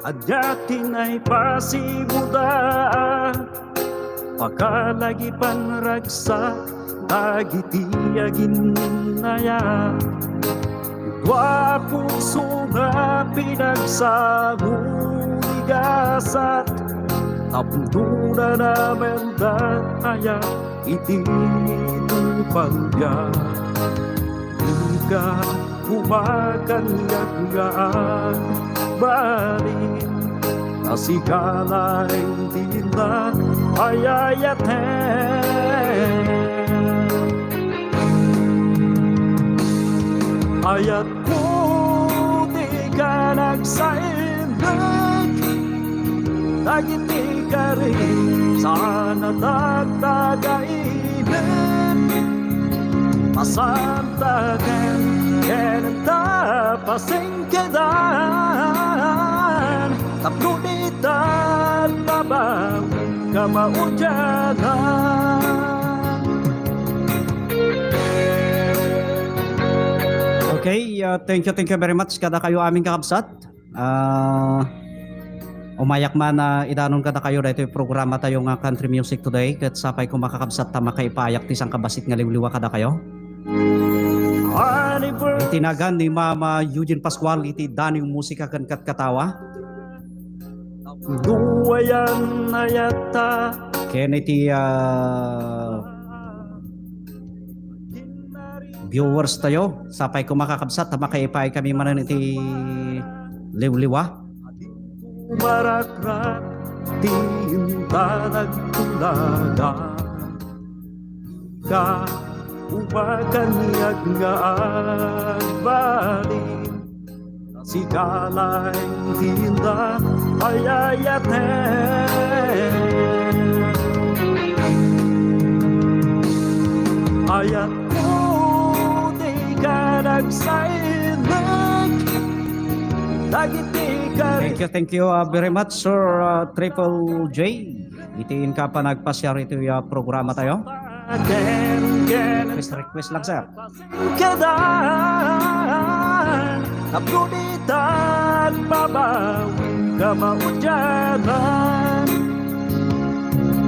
Adyatin ay pasimuda pakalagi panragsa dagitiagin naya dua puso nga pinagsamuligasat tapundura na mendaya iti tupalya ika kumakanyag-gaan balin nasigala hindi na ayat ko di ka nagsainig dagiti ka rin sana dagdagainin masantagan kenenta pasingkedan taplunitan babaw kamaujanan. Okay, thank you very much kada kayo aming kakabsat. Umayak man na idanon kada kayo dito yung programa tayo nga country music today kat sapay ko makakabsat ta makaipayak ti sang kabasit nga liwliwa kada kayo. Itinagan ni Mama Eugene Pascual iti dani yung musika kan katawa. Duwayan ayata ken iti viewers tayo sapay ko makakabsat ta makaipay kami manan iti liwliwa. Marakrak tinta nagtulaga ka upakanyag nga agbalin sigalay tinda ayayaten ayat ko di ka nagsainig dagiti ka. Thank you very much Sir Triple J. Itiin ka pa nagpasyar ito yung programa tayo. Request lang sir. Napunitan babaw kamaujanan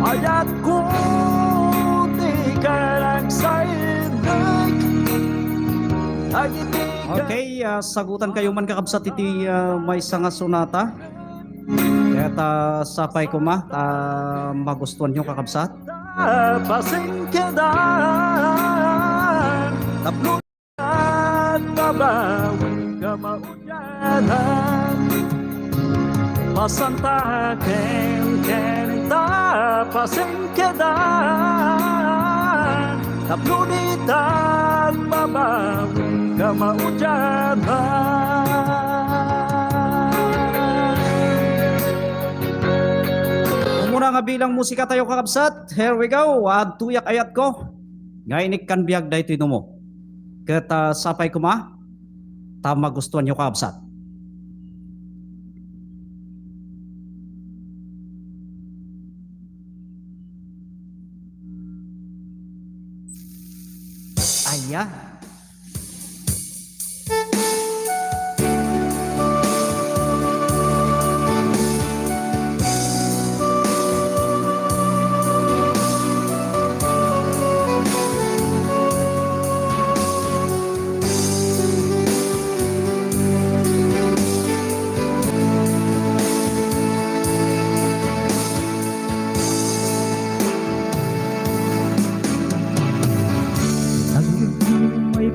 ayat ko di ka nagsainig dagiti. Okay, sagutan kayo man kakabsat iti may sanga sonata. Kaya sapay ko magustuhan nyo kakabsat. Pasingkedan taplunan babaw kamaujanan masantaken kenenta pasingkedan taplunitan babaw kamaujanan. Muna nga bilang musika tayo kakabsat. Here we go. Tuyak ayat ko. Ngainik kan biag dahito ino mo. Kata sapay ko tama gustuhan nyo kakabsat. Ayan.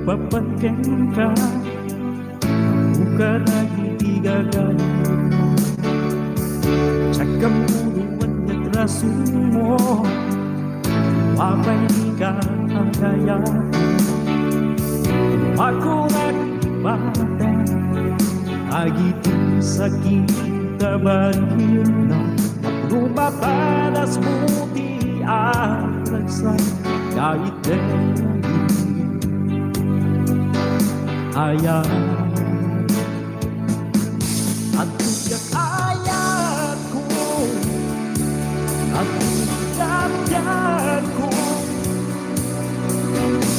Papagyan ka bukan lagi tigagan cakap puluhan nyatrasu mo papay di ka kaya aku nagbaten agitu sakit kabagina lumapalas muti aragsan kahit ayat at tuyak ayatku at tuyak ko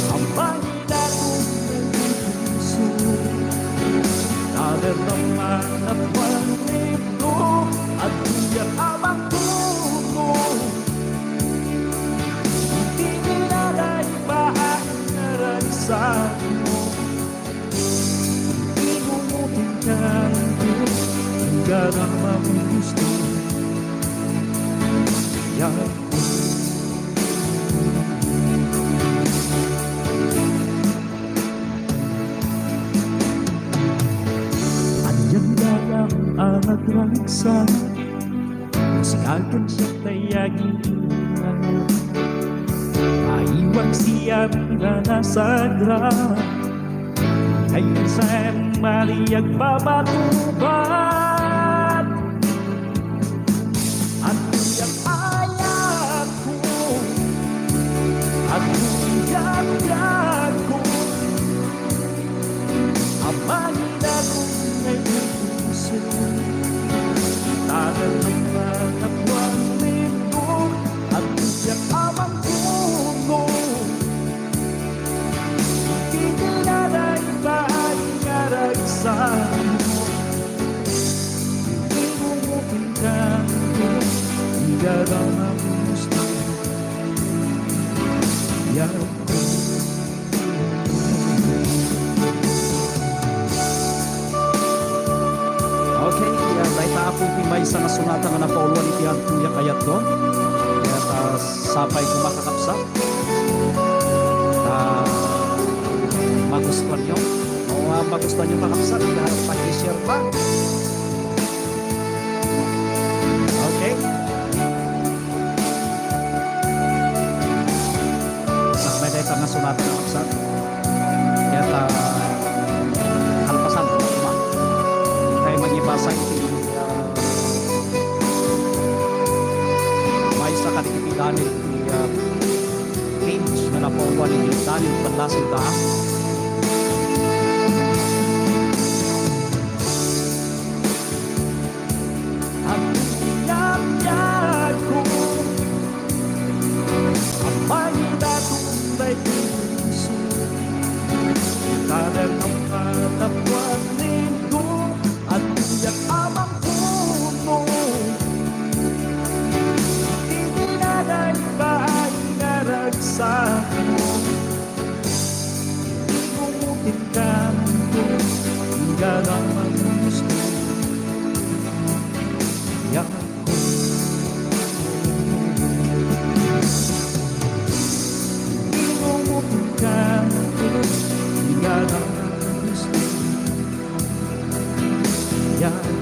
ang Panginoon ng puso nadarama at pangito at iyak amang puno. Hindi nilalay pa ang naragsan mo. Inumutin ka hanggang ang magugusto. Yan ang nagragsa, masikagan siya tayagin. Maiwag siya na nasagra, kayo sa mariyag babatuban. At iyak ayat ko, at iyak ko, amahin ako ngayon. Tagal ng mga buwan nito at iyak amang puno. Hindi nilalay pa ang naragsan mo. Inumutin ka hanggang ang magugusto. Yan okay, dahil taapong may isang sunata nga napauluan iti ang tuyak ayat ko. Kaya sapay ko makakapsat. Magustuhan nyo. O magustuhan nyo makapsat, harap pag-share pa. Okay. Sakmay dahil nga sunata nga kapsat. Kaya halpasan ko ma. Kaya mag-ibasa iti may isa kadikiti Daniel page na napauluan ni Daniel Panlasin ta. Ang iyak ko, ang mahina kong may puso, tagal ng katapuan nito at iyak amang puno. Sa mo, inumutin ka hanggang ang magugusto. Yan ko. Inumutin ka hanggang ang magugusto. Yan ko.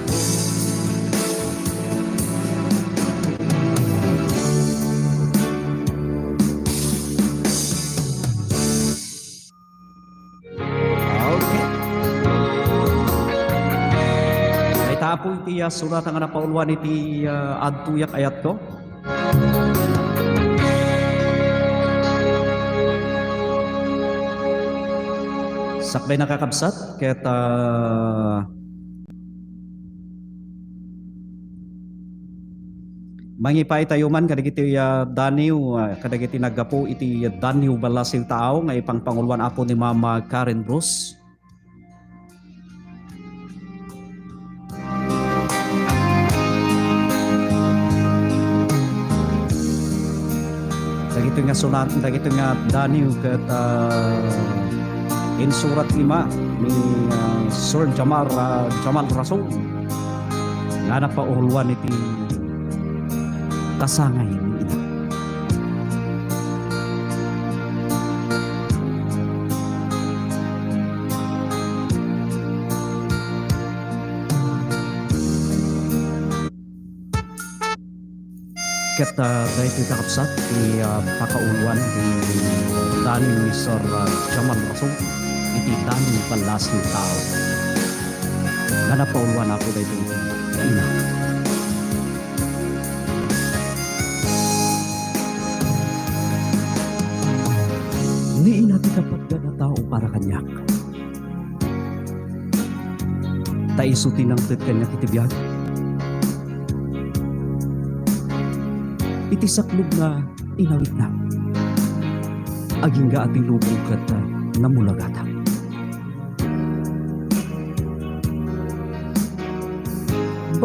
Tapo iti surat nga napauluan iti adtuyak ayat ko. Sakbay nakakabsat ket mangipay tayo man kadagiti Daniw kadagiti naggapo iti Daniw Balasil tao nga ipang panguluan apo ni Mama Karen Bruce. Dagito nga sunat, dagito nga Daniw ket in surat 5 ni Sir Jamal Rasul nga napauluan iti kasangay ni ina. Ket dahil ito kakapsat di pakauluan di Daniel ni Sir Jamal Rasul iti Daniel Panlasin tao nga napauluan ako dahil ito ina. Ni ina ti kapag na tao para kanyak taisutin ang tit kanyak iti biyag iti saklog na inawit na aging ga ating lubong kat namulagata.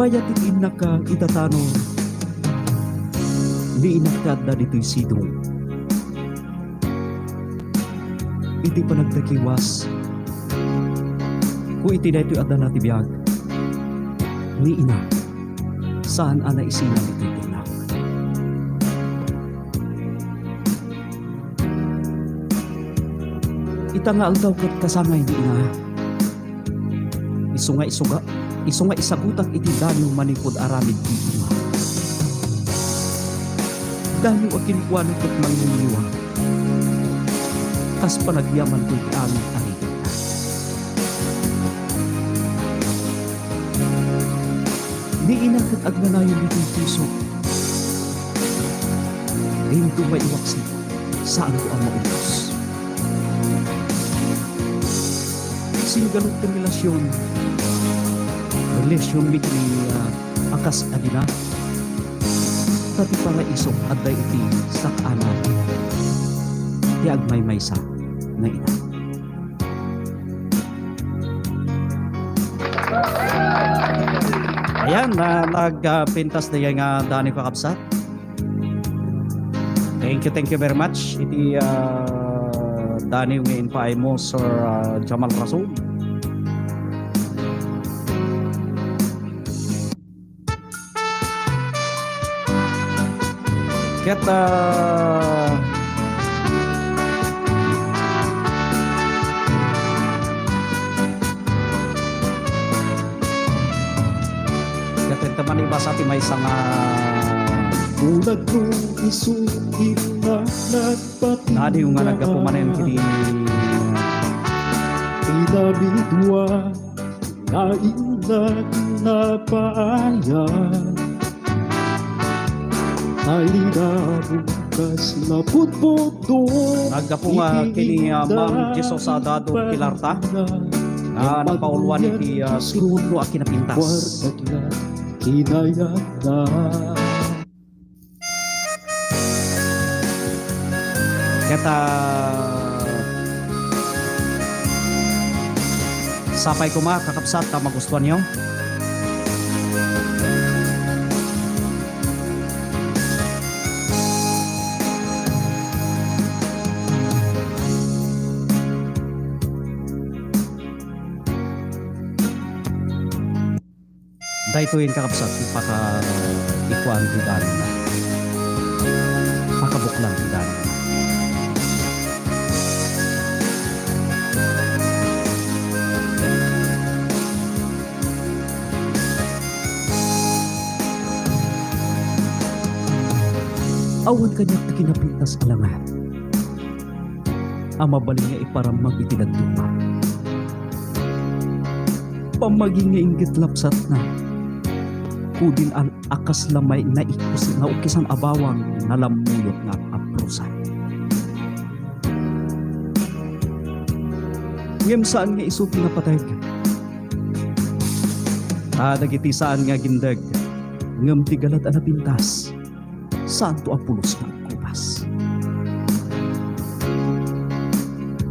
bayat iti inak ka itatano, ni inakad na dito'y sidong. Iti panagtakiwas, kung iti na ito'y adda na tibiyag, ni ina, saan ana isinan iti tinak. Itangal daw kat kasangay ni ina, iso nga isagutak iti danyo manipod aramid ti ima. Danyo ang kinikwanan ko't manginiliwa, kas panagyaman ko'y aming aritin na. Di inakit agnanayon nito'y puso, ngayon ito maiwaksi, saan ko ang maubos. Singgalot ng relasyon mitni akas adina, tati para isok at day iti sakana, di agmay-maysa na ina. Ayan, nagpintas na yung Dani Kakabsat. Thank you very much. Iti Dani yung ngayon pa ay mo Sir Jamal Rasul. Ket teman iba sa ating may isang ulag ko isukin na nagpatid Dani yung nga nagkapumanin kini pinabidwa na inag na paayan alina bukas na putputo nagkapunga kini Mang Jesus Adado Pilarta na napauluan iti sirulo a kinapintas. Kinayat na Keta sapay ko kakapsat ta magustuhan nyo. Dahituin kakapsat ikuan ti Dani na pakabuklan ti Dani na. Awan kanya ti kinapintas alangan ang mabaling nga iparamag itinagtuma pamaging nga inggit lapsat na kudin ang akas lamay na ukisan abawang nalamuyot nga aprusan. Ngem saan nga iso pinapatag? Dagiti saan nga gindag ngem tigalat ang napintas saan to apulos ng kupas.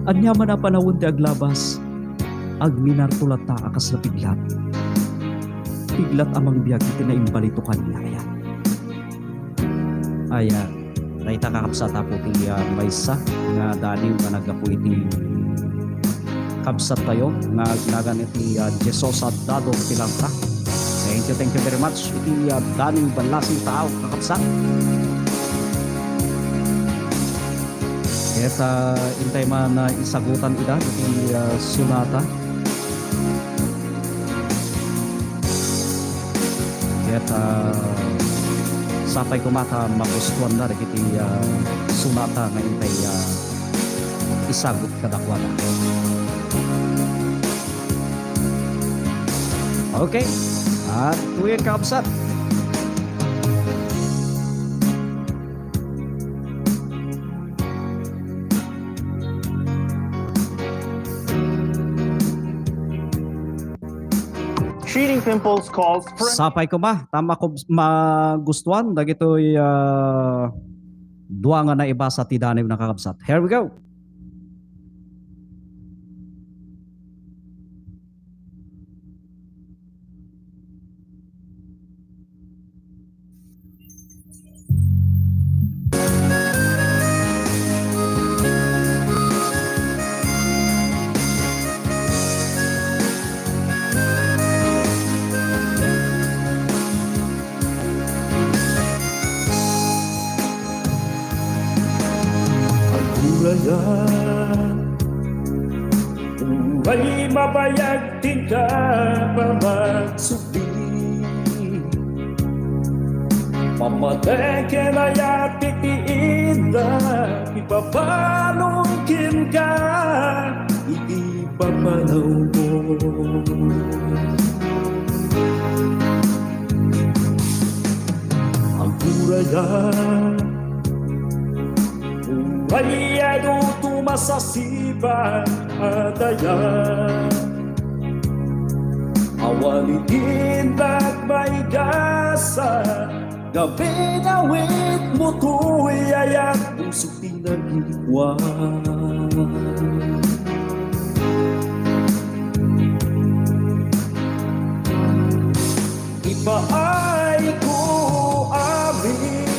Anya man na panahon ti aglabas agminar tulata akas lapiglat piglat amang biyag iti na imbalito kanina kaya. Ayan, naita kakapsat po iti maysa nga Dani nga nagapu iti kapsat tayo nga ginagan iti Jesus Adado Pilarta. Thank you very much iti Dani banlasing tao kakapsat. Kaya intay man na isagutan ida iti sunata. Kaya sapay kumata magustuhan na rin iti sunata nga intay isagot kadakwada. Okay, at tuwing kakabsat. Treating pimples calls for Sapay ko ba? Tama ko magustuhan. Dagito'y duwa nga na iba sa tidanib na kakabsat. Here we go. Buhay mabayag din ka pa magsubi. Pamatay kaya titiin na ipapanungkin ka, hindi papanaw mo. Ang kuraya buhay ano tumasasiba at ayan, awalitin at may gasa. Gabi na wit mo to'y ayak, pusok pinag-iwan. Ipaay ko amin,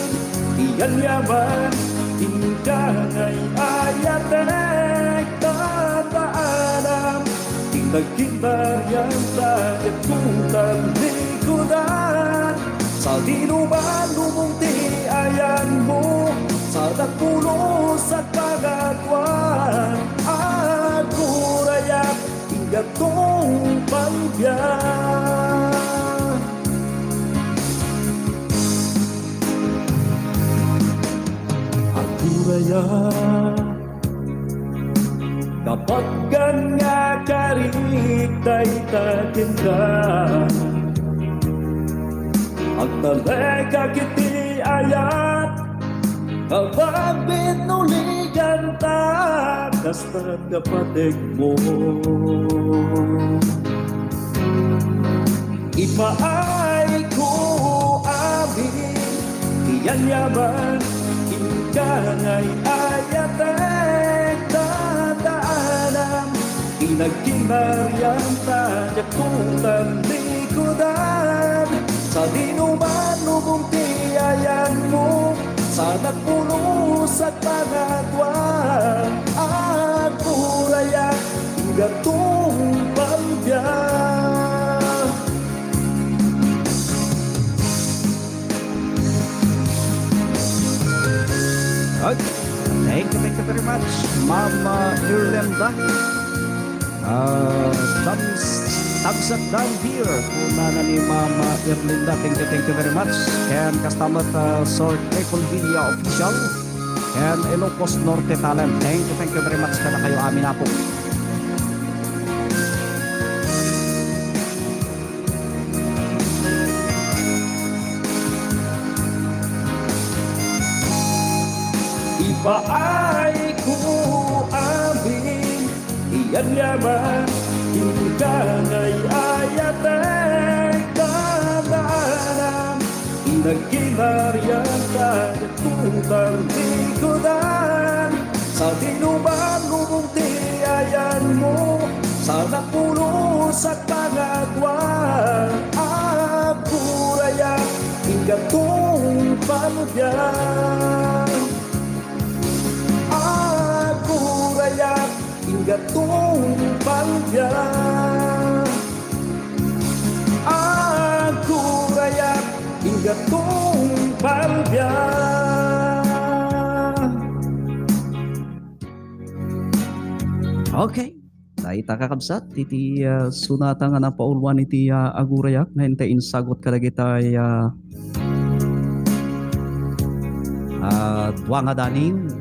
iyan yaman, tingkangay ayatek tataanam, tinagkintaryan tayo tutan likodan. Sa dinuman lumunti ayan mo, sa nagpulos at pagatuan, at kurayak hingga tong palbiyan. At kurayak kapag nga karik tayo takin ka, ang talaga kiti ayat, kapag binuligan ta, kasta't kapatid mo. Ipaay ko amin, iyan yaman, ingkangay ayatek tataanam, inagkinaryan tayo tutan likodan. Sa dinuman lubungti ayan mo, sa nagpulos at pangatwan, at kurayak hingga tong palbiyan. Okay. Thank you very much, Mama Irlanda. Thumbs up down here po na ni Mama Irlinda. Thank you very much. And kasama Sir Triple Villa Official and Ilocos Norte Talent. Thank you very much kada kayo amin na po. Ipaay ko amin, iyan yaman, ingkangay ayatek tataanam, inagkinaryan tayo tutan likodan. Sa dinuman lubungti ayan mo, sa napulos at pangatwan, at kurayak hingga tong palbiyan. At kurayak hingga tong palbiyan. At kurayak hingga tong palbiyan. Okay. Naita kakabsat iti sunata nga napaulwan iti agurayak na hintain sagot kadagitay dua nga daning.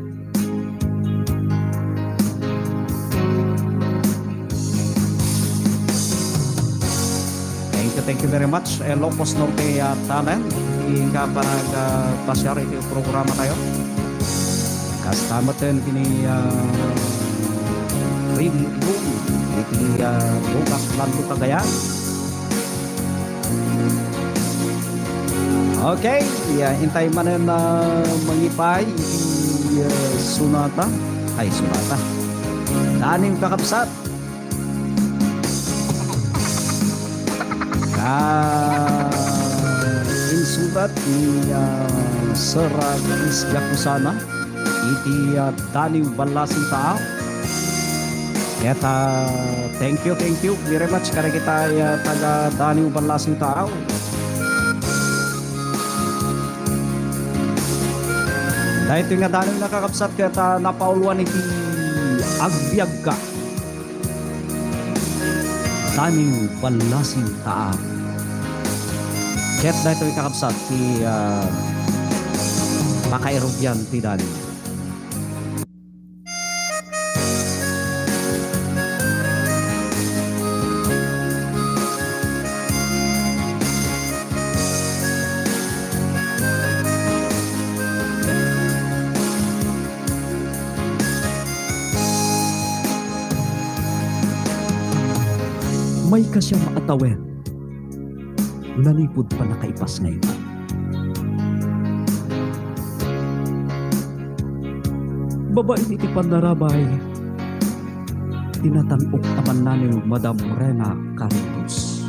Thank you very much. Ilocos Norte Talent. Hingga para pasyar iti programa tayo. Kasama din kini Rim Boom iti Bukas Lando Cagayan. Okay, hintay man na mangipay iti sunata. Ay, sunata. Daning kakabsat. Insulat ni Seragis Yakusana iti Daniw Balasing Tao. Eta thank you very much kada kita taga Daniw Balasing Tao. Dahil ito nga Daniw nakakapsat kaya napauluan iti agbyag ka. daming balasing taa. Ket dahito ikakabsat ti makairugyan ti dani. May kasyang maatawen, nanipod pa nakaipas ngayon. Babae iti pandarabay, tinatanok aman namin Madam Rena Caritos.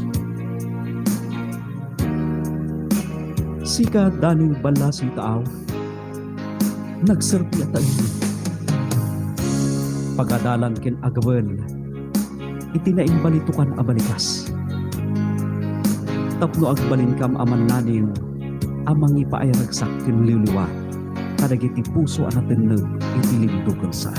Sika daning balasing taaw, nagserpi at ayun. Pagadalan kin agawel, itinaing balitukan abalikas. Tapno agbalin kam aman nanin amang ipaayaragsak kinliliwa kadagiti puso anaten nag itilindukon sa.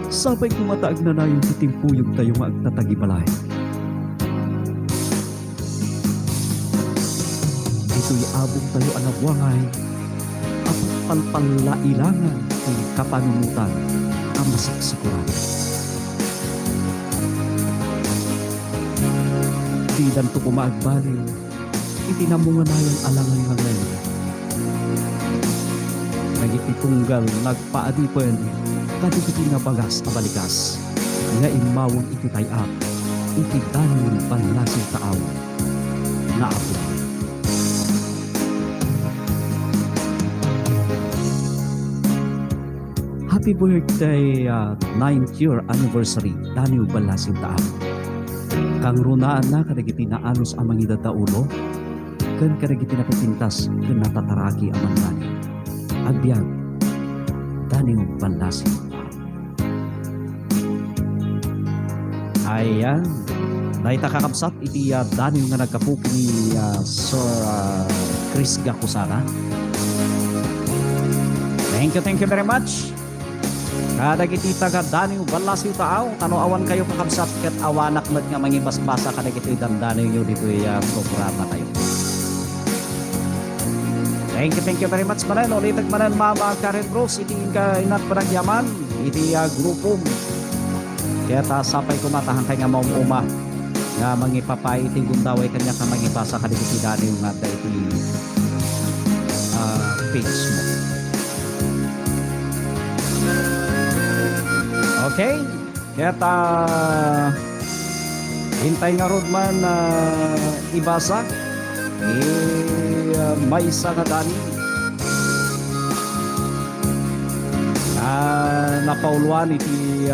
Sabay kumataag na na yung titimpuyog tayo nga agtatagibalay. Ito'y abong tayo anabwangay palpalailangan ng kapanunutan ang masiksikuran. Di dan to kumaagbaliw, itinamungan na yung alangan ng ngayon. Nagititunggal, nagpaadipan, kadikiti na bagas na balikas, nga imawang ititayap, ititanong panlasing taaw, na apo. Happy birthday 9th year anniversary Daniel Balasing Taam. Kang runaan na kadagiti na anos amang idadaulo, kan kadagiti na pipintas kan natataraki amang nani. Agbyag Daniel Balasing Taam. Ayan, dahita kakabsat iti Daniel nga nagkapuki ni Sir Chris Gakusana. Thank you very much. Kadagiti taga Daniel Balasing Taaw, awan kayo kakabsat ket awanak met nga mangibasbasa kadagiti dandanaw nyo dito programa kayo. Thank you very much manen. Ulit manen Mama Karen Rose, iti inat panagyaman, iti grupo. Kaya sapay kumatahan kay nga maumuma nga mangipapay iti gundaway kanya ka mangibasa kadagiti Daniel nga iti page mo. Okay, kaya hintay nga rod man ibasa may isa nga dani napauluan iti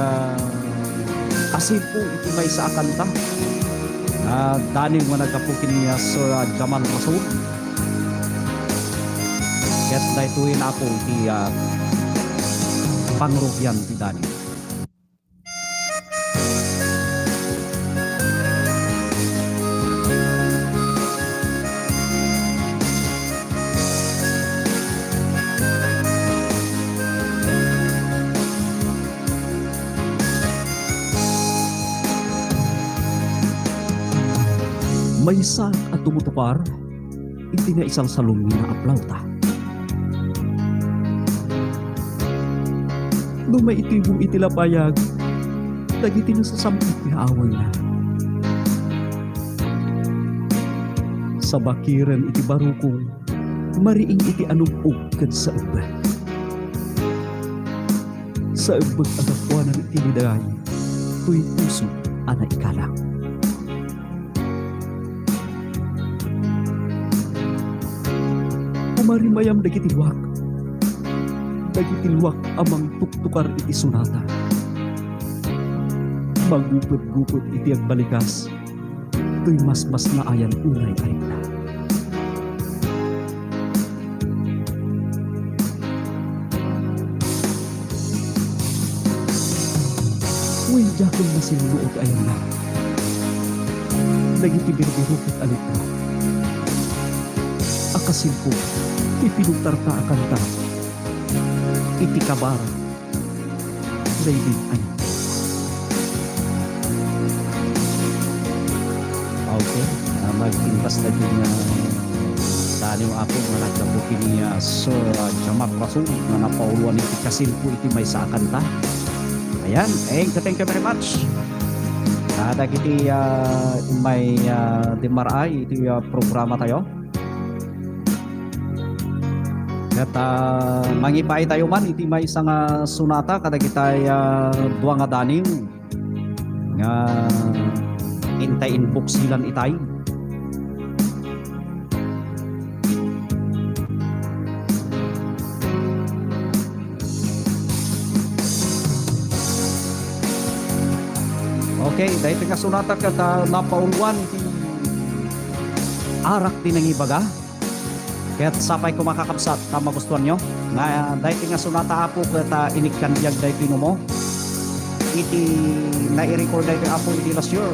asipo iti may isa kanta dani nga nagkapukin niya Sir Jamal Rasul. Kaya dahituin ako iti pangrugyan ti dani. May isa at tumutukar, iti na isang salumi na aplauta. Lumay itibong itilapayag, dagiti na sa sampit na away na. Sa bakiran iti barukong, mariing iti anubog kad sa iba. Sa ibag agapuanan iti niday, tuy puso ana ikalang. Marimayam dagiti luwak amang tuktukar iti sunata. Magupot-gupot iti agbalikas, to'y mas na ayan unay ay na. Uy, jakong masinuot ayan na. Dagiti birbirupit alita. Akasin po, ipinugtarta akanta. iti kabar. David, ano? Okay, mag-invest na din na sa aling apo na nagkabuti niya Sir Jamak Rasul na napauluan iti kasilpo iti may sa kanta. Ayan, thank you very much. Kada iti may dimaray iti programa tayo. At mangipay tayo man iti may isang sunata kada kitay duwa nga danim nga intayin buksilan itay. Okay, dahil nga sunata ka napaulwan iti arak din ang ibaga. Kaya't sapay ko makakabsat ta magustuhan nyo. Na dahil nga sunata apo kata inikandyag dahil mo. Iti na-i-record dahil apo iti last year.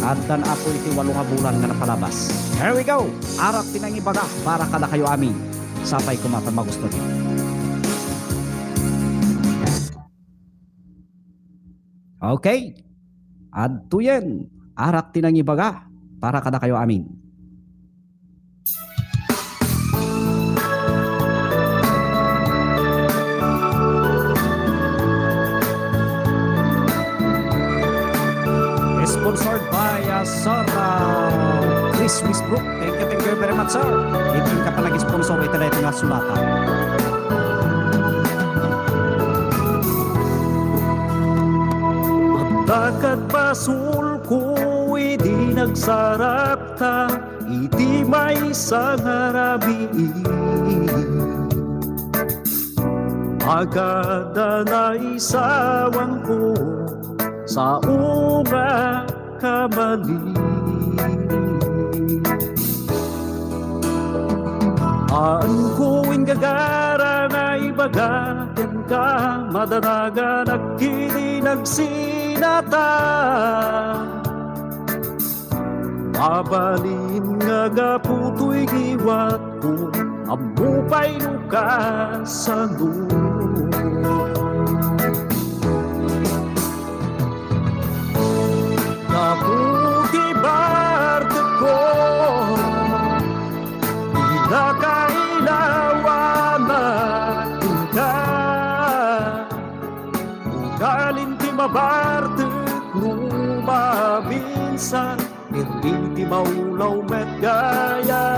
At dan apo iti 8 bulan nga napalabas. Here we go! Arak din ang ibaga para kada kayo amin. Sapay ko magustuhan nyo. Okay. At tuyen, arak tinang ibaga para kada kayo amin. Sponsored by Sir Chris Wisbrook. Thank you very much, sir. Ito ka pa nag-sponsor ito na ito nga sulata. Dakat pasul ko di nagsarap ta, iti may sangarabi. Agada na isawang ko sa unga kamali. Aan ko ingagara na ibagatin ka, madanaga nagkini nagsinata. Mabalin nga gaputo'y giwat ko, amupay nuka sa Kaputi barde ko, pinakailawan natin ka. Ugalin ti mabarde lumabinsan, hindi maulaw met gaya.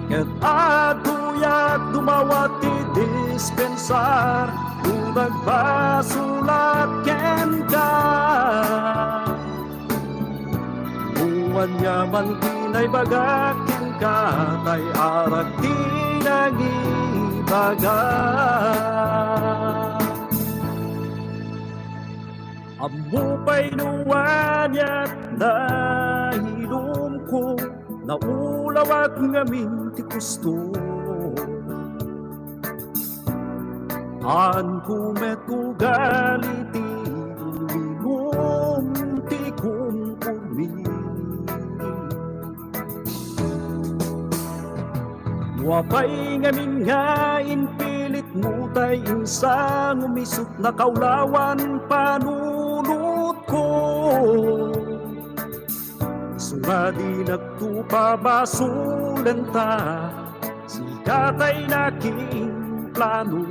Ket atuyak dumawat ti dispensar, kung nagbasulat ken ka. Buwan yaman tinay bagakin ka, tay arak tinangibaga. Amupay nuwan yat nahilom ko, naulawat ngamin ti gusto. An kumet ugaliti minum ti kumpumi. Wapay ngamin nga inpilit mo tay insang umisot na kaulawan panunot ko. Sumadi nagtupa basulenta, sikatay naking plano.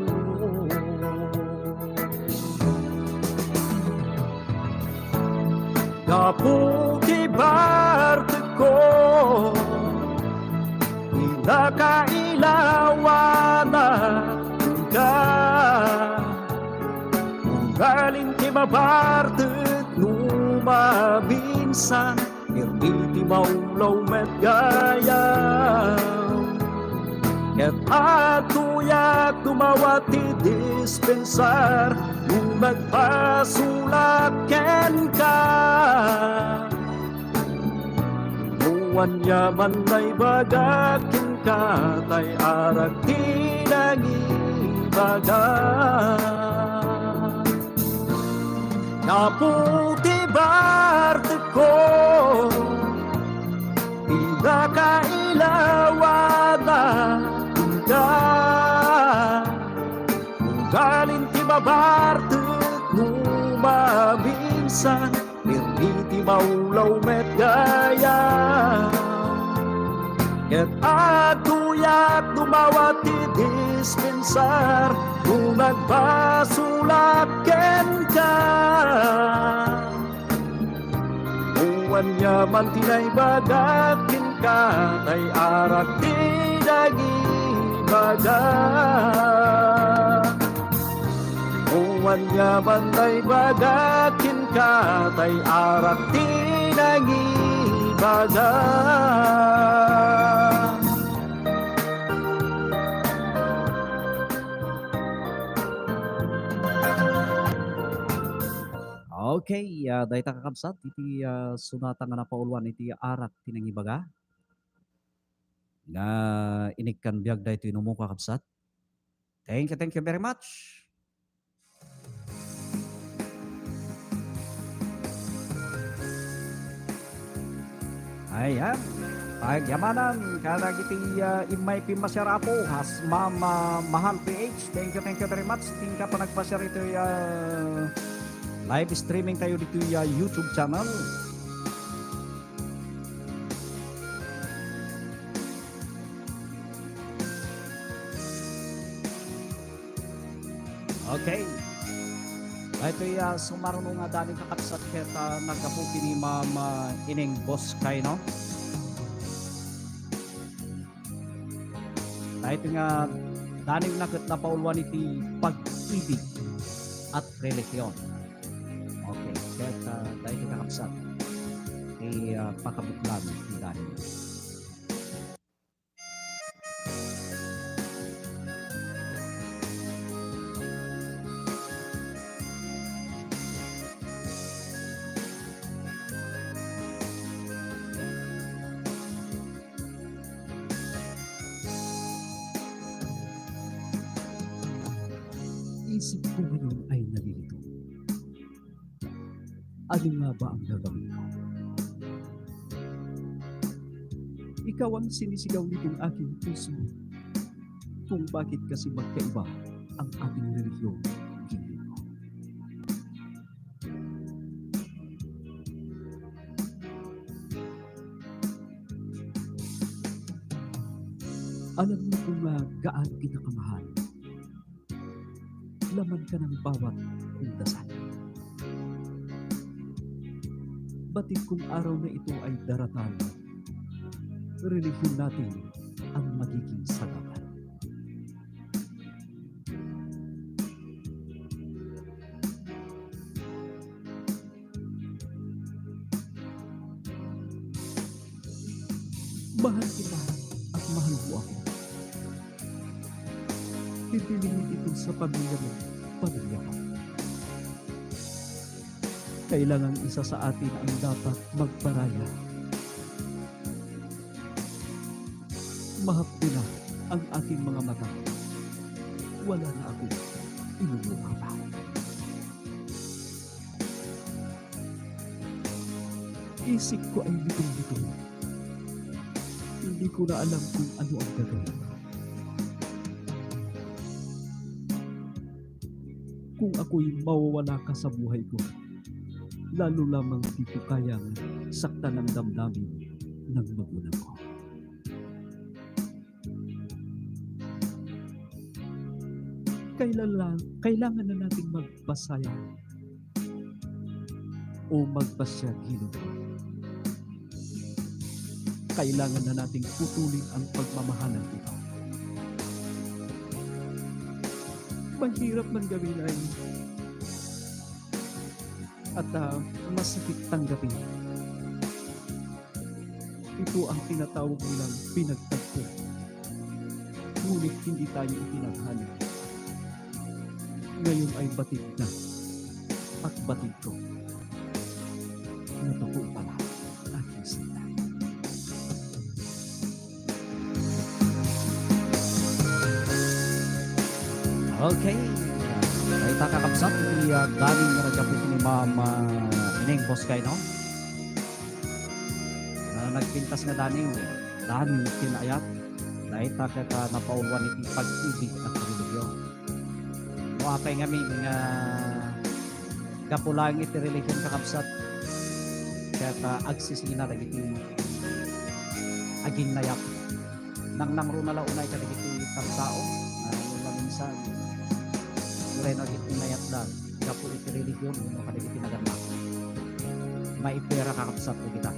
Kaputi barte ko, pinakailawan ka. Ugalin ti mabardet lumabinsan, iriti maulaw met gaya. Ket atuyak dumawat ti dispensar, nung magpasulat ken ka. Buwan yaman nay bagakin ka, tay arak tinangibaga. Kaputi barte ko, pinakailawan ka. Galin ti babartet no mabinsan, Mirni ti maulaw met gaya. Ket atuyak dumawat ti dispensar, Kung nagbasulaken ka. Uwan yaman tinay bagakin ka, Tay arak ti dagi baga. Uwan yaman tay bagakin ka, Tay arak ti dagi baga. Okay, dahi ta kakabsat iti sunata nga napauluan iti arak tinangibaga. Nga inikkan biag da ito inumo kakabsat. Thank you very much. Ayan, pagyamanan karag iti imay pimasyarapo has Mama Mahal PH. Thank you very much. Tingka pa nagpasyar ito live streaming tayo dito YouTube channel. Okay. Ito sumarunong nga dani kakapsat keta nagkaputi ni Mama ining boss kay no. Ito nga daning nakit na pauluan iti pag-ibig at relasyon. Okay, kaya dahil kakapsat pakabuklan ni Dani. Isip ko ngayon ay nalilito. Ano nga ba ang gagawin ko? Ikaw ang sinisigaw nitong aking puso kung bakit kasi magkaiba ang ating relihiyon. Giliw ko. Alam mo kung gaano kita kamahal. Laman ka ng bawat dasal. Batid kung araw na ito ay daratan, relihiyon natin ang magiging sagapan. Mahal kita at mahal mo ako. Pipiliin ito sa pamilya mo, pamilya ko. Kailangan isa sa atin ang dapat magparaya. Mahapdi na ang aking mga mata. Wala na ako inuluka pa. Isip ko ay litong-litong. Hindi ko na alam kung ano ang gagawin. Kung ako'y mawawala ka sa buhay ko, lalo lamang di ko kayang saktan ang damdamin ng magulang ko. Kailangan na nating magpasaya o magpasyagilid. Kailangan na nating putulin ang pagmamahalan ito. Mahirap man gawin ay at masakit tanggapin. Ito ang tinatawag nilang pinagtagpo. Ngunit hindi tayo itinadhana. Ngayon ay batid na at batid ko. Natapos pala aking sinta. Okay. Ay takakapsat ni daling na nagkapit ni Mama ining boss kay no? Na nagpintas nga daning kinayat. Dahil takaka napauluan iti pag-ibig at religiyon. apay nga min nga kapulang iti religion kakabsat kaya agsisina dagiti aging nayap nang nangro na launay ka dagiti tarsao yung minsan uray na dagiti nayap da kapu iti religion no kadagiti nagama maipera kakabsat ko kita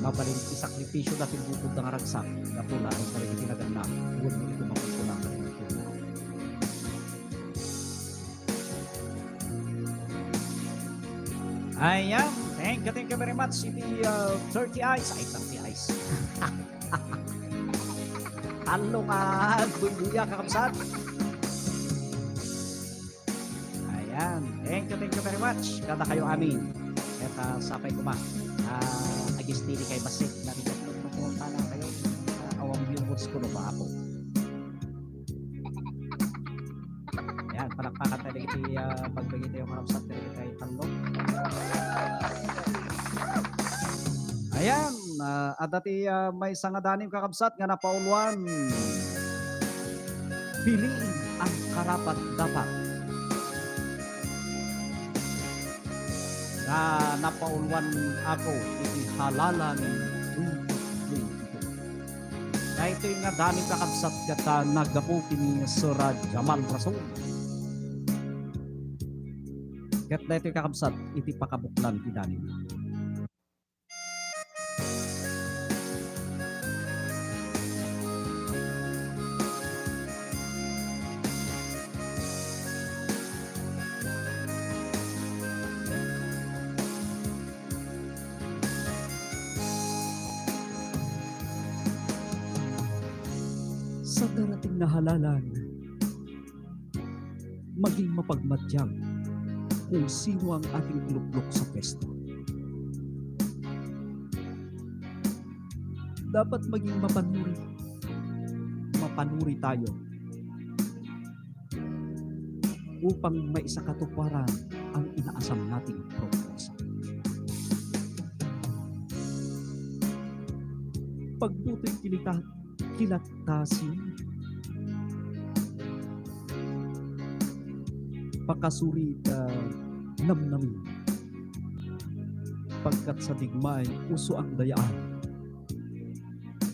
mabalin isakripisyo dating bukod ng aragsak kapula ang kadagiti nagama huwag mo ito makukulang ayan, thank you very much. Iti 30 eyes, ay 30 eyes. Halo nga, buya kakabsat. Ayan, thank you very much. Kada kayo amin. At sapay ko ma. Agistili kay Basik. Narigat nung na kayo. Awang yung words ko no pa ako. Ayan, palakpakan tayo iti pagbagi tayo kakabsat. Tayo talong. Ayan, at dati may sangadanim kakabsat nga napauluan. Piliin ang karapat dapat. Na napauluan ako iti halalan na ito yung nga danim kakabsat kata nagapo kini Sura Jamal Rasul. Kat na ito yung kakabsat iti pakabuklan ti danim. Sa darating na halalan, maging mapagmatyag kung sino ang ating luklok sa pwesto. Dapat maging mapanuri tayo upang maisakatuparan ang inaasam nating proposal. Pagbuto'y kilatasin, pakasuri namnamin, pagkat sa digmay uso ang dayaan.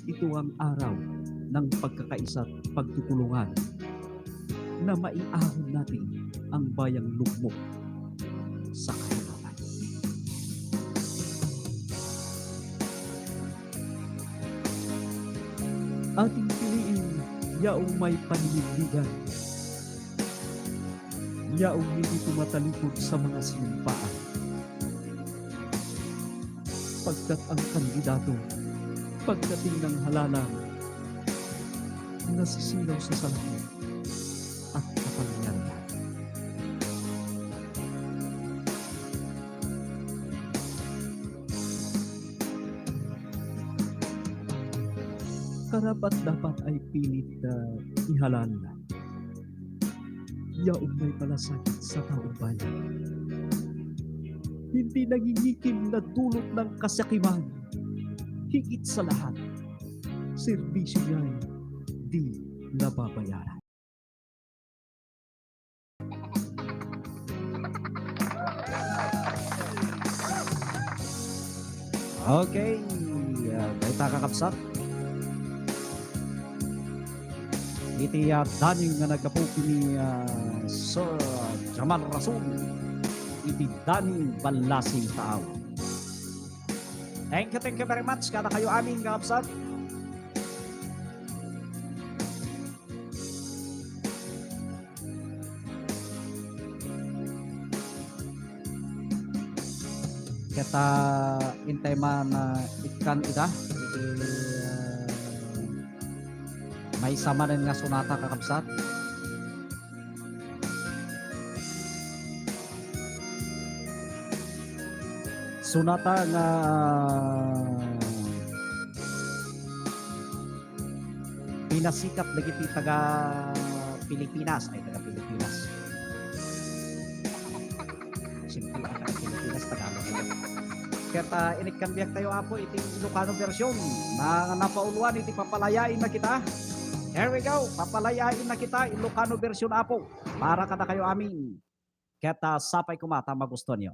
Ito ang araw ng pagkakaisa at pagtutulungan na maiahon natin ang bayang lugmok sa kahirapan. Ating piliin yaong may paninindigan, yaong hindi tumatalikod sa mga sinumpaan. Pagkat ang kandidato, pagdating ng halalan, nasisilaw sa salamin at kapangyarihan. Karapat dapat ay pilit ihalal na yaong may malasakit sa taong bayan. Hindi nangingikim na dulot ng kasakiman. Higit sa lahat, serbisyo niya'y di nababayaran. Okay, baita kakapsat. Iti daning nga nagapuki ni Sir Jamal Rasul. Iti daning balasing tao. Thank you very much. Kada kayo aming kakapsat. Kata intay man ikan ida. May sama rin nga sunata kakabsat. Sunata nga pinasikat dagiti taga Pilipinas. Simple ang taga Pilipinas, Tagalog. Kaya inikambyak tayo apo iti Ilocano version na napauluan iti papalayain na kita. Here we go. Papalayain na kita. Ilocano version apo. Para kada kayo amin. Keta sapay kumata magusto niyo.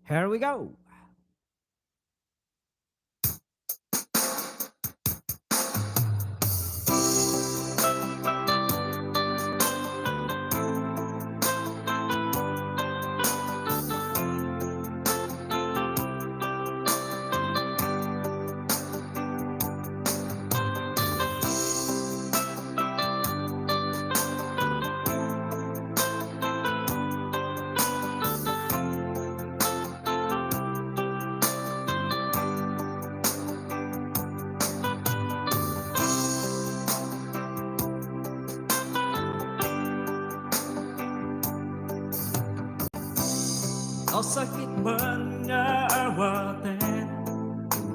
Here we go. Nasakit man nga awaten,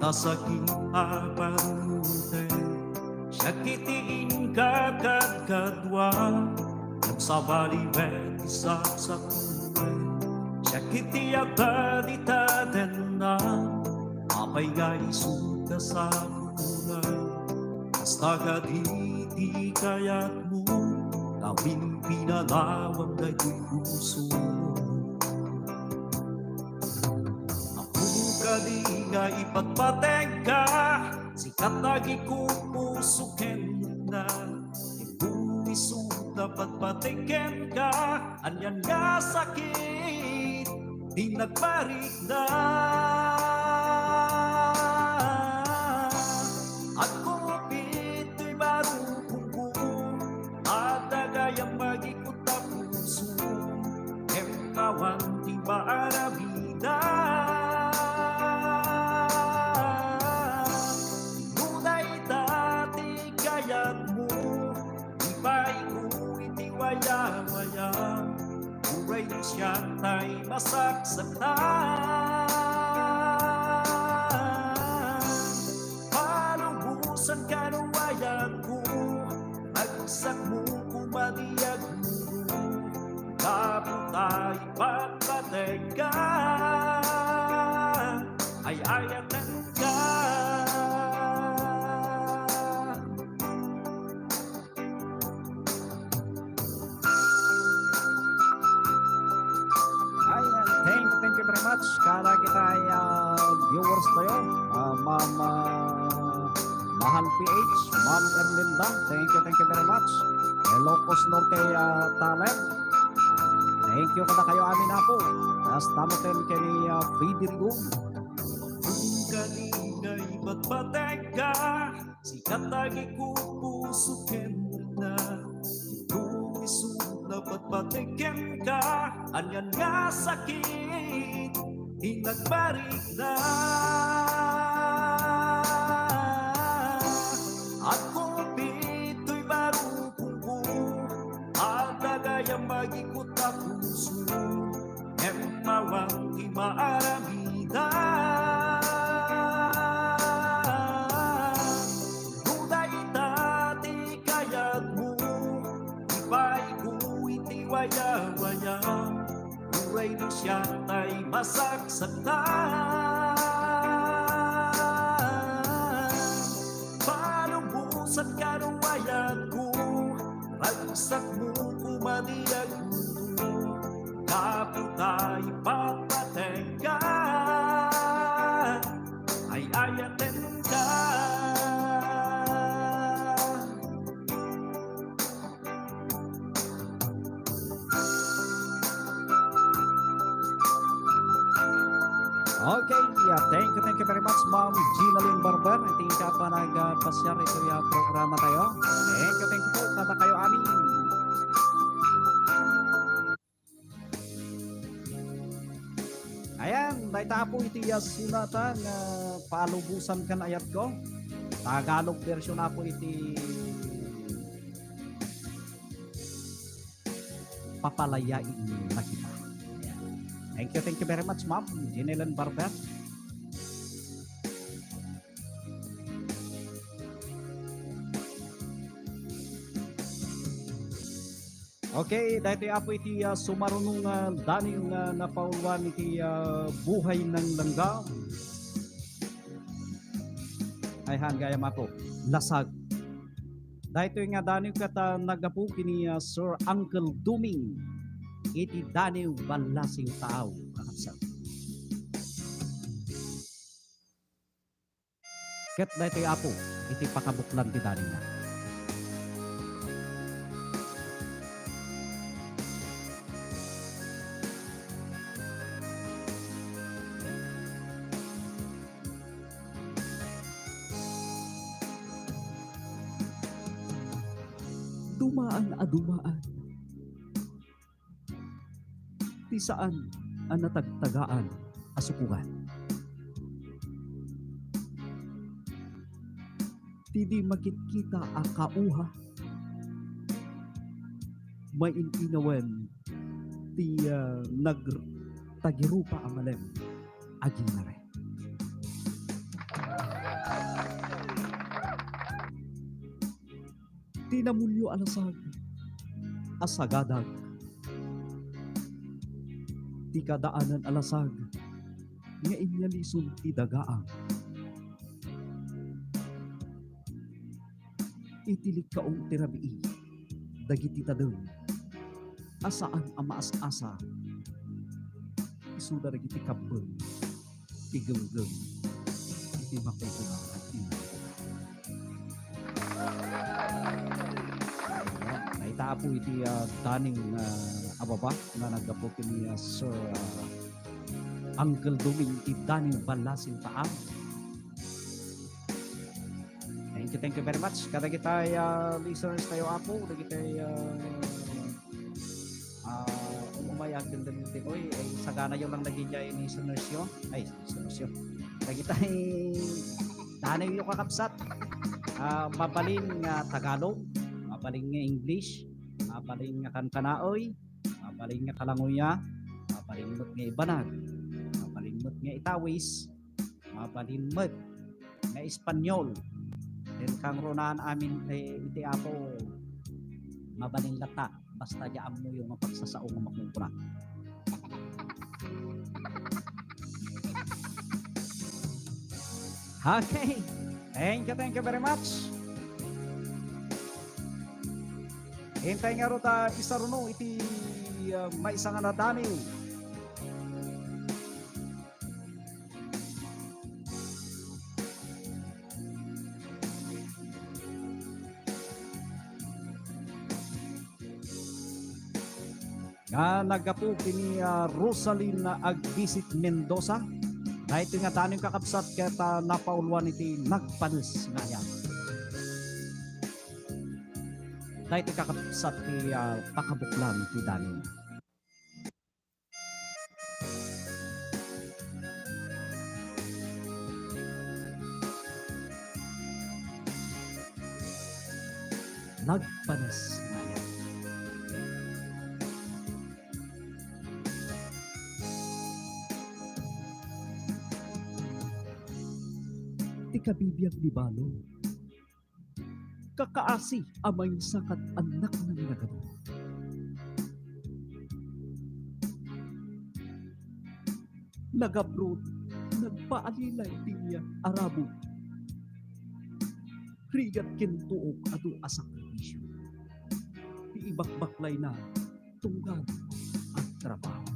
nasakit aparuten, sakitiin ka kadkadwa, ang sabaliwet isa sa kuwen, sakiti abaditaden na, apay nga isuda sa bulan, basta gaditi kayat mo, gawin pinalawang gay'y puso. Kadi nga ipagpateng ka, sikat lagi kupusukin na, ibu isu dapat patikin ka, anyan nga sakit, di nagparik na. At kumapito'y marupong ko, at agayang magikot na puso, emkawan di maarabida. Waya-waya, uray siya tay masaksakan. Palubusan ka ng wayan ko, nagsak mo kumadiyag mo, kaputay pagpatay ka, ay ayatan ka. Kala kita ay viewers tayo, Ma'am Mahal PH, Ma'am Erlinda, thank you very much. Ilocos Norte Talent, thank you kada kayo amin na po. As tamoten kini Fidirigo. Kung kaningay ba't patay ka, sikat lagi kupusukin na, kung isog na ba't patikin ka, anyan nga sakit, di nagbarik na. At kumapito'y marupong ko, at agayang magikot na puso, emawang di maaramida. Duday dati kayat mo, iba'y kuwiti waya-waya, uray mo siya tay masaksakan. Palubusan ka ng wayan ko, ragsak mo kumadiyag mo, kaputay papatay ka, ay ayaten ka. Okay, thank you very much, Ma'am Gina Lynn Barber. Hindi ka pa nagpasyar ito yung programa tayo. Thank you po, kada kayo amin. Ayan, naitapo ito yung sunatan na palubusan kan ayat ko. Tagalog version na po iti papalayain na kita. Thank you very much, Ma'am Ginelan Barber. Okay, dahil apo iti sumarunong dani yung napaulwan iti buhay ng langgam. Ay gaya mapo, lasag. Dahil nga dani kata nagapu kini Sir Uncle Duming iti dani balasing tao kakapsat. Ket dahil apo iti pakabuklan ti dani na. Dumaan. Ti saan ang natagtagaan asukuran. Ti di makikita a kauha. May ininawan ti nagtagirupa amalem aging na rin. Tinamulyo alasag, asagadag. Ti kadaanan alasag, nga inyalison ti dagaang. Itilik kaong tirabii, dagiti tadeng, asaan ang maas-asa, isuda dagiti kabeng, ti genggeng, iti makukulang at ina. Naitapo iti daning ababa na nagapo kini Sir Uncle Duming iti daning balasing taam. Thank you very much. Kada kita listeners tayo apo, kada kita umayag din din oy ay sagana yung lang naging ni listeners yo. Ay, listeners yo. Kada kita daning yung kakapsat. Mabaling nga Tagalog, mabaling nga English, mabaling nga kankanaoy, mabaling nga kalanguya, mabalimot nga ibanag, mabalimot nga itawis, mabalimot nga Espanyol. Then kang runaan amin iti apo mabaling lata, basta diyan mo yung mapagsasaong nga makumpura. Okay. Thank you very much. Hintay nga ro ta isa runo iti maisa nga nadani. Nga nagapu kini Rosalyn Agbisit Mendoza. Dahil ito nga tanong kakabsat kaya napauluan iti nagpanis nga yan. Dahil ito kakabsat ti pakabuklan ti danin. Nagpanis nga yan. Kabibiyag ni Balo. Kakaasi amay sakat anak ng nagano. Nagabrod, nagpaalilay tiya Arabo. Krigat kintuog ato asakripisyo. Iibakbaklay na tunggan ang trabaho.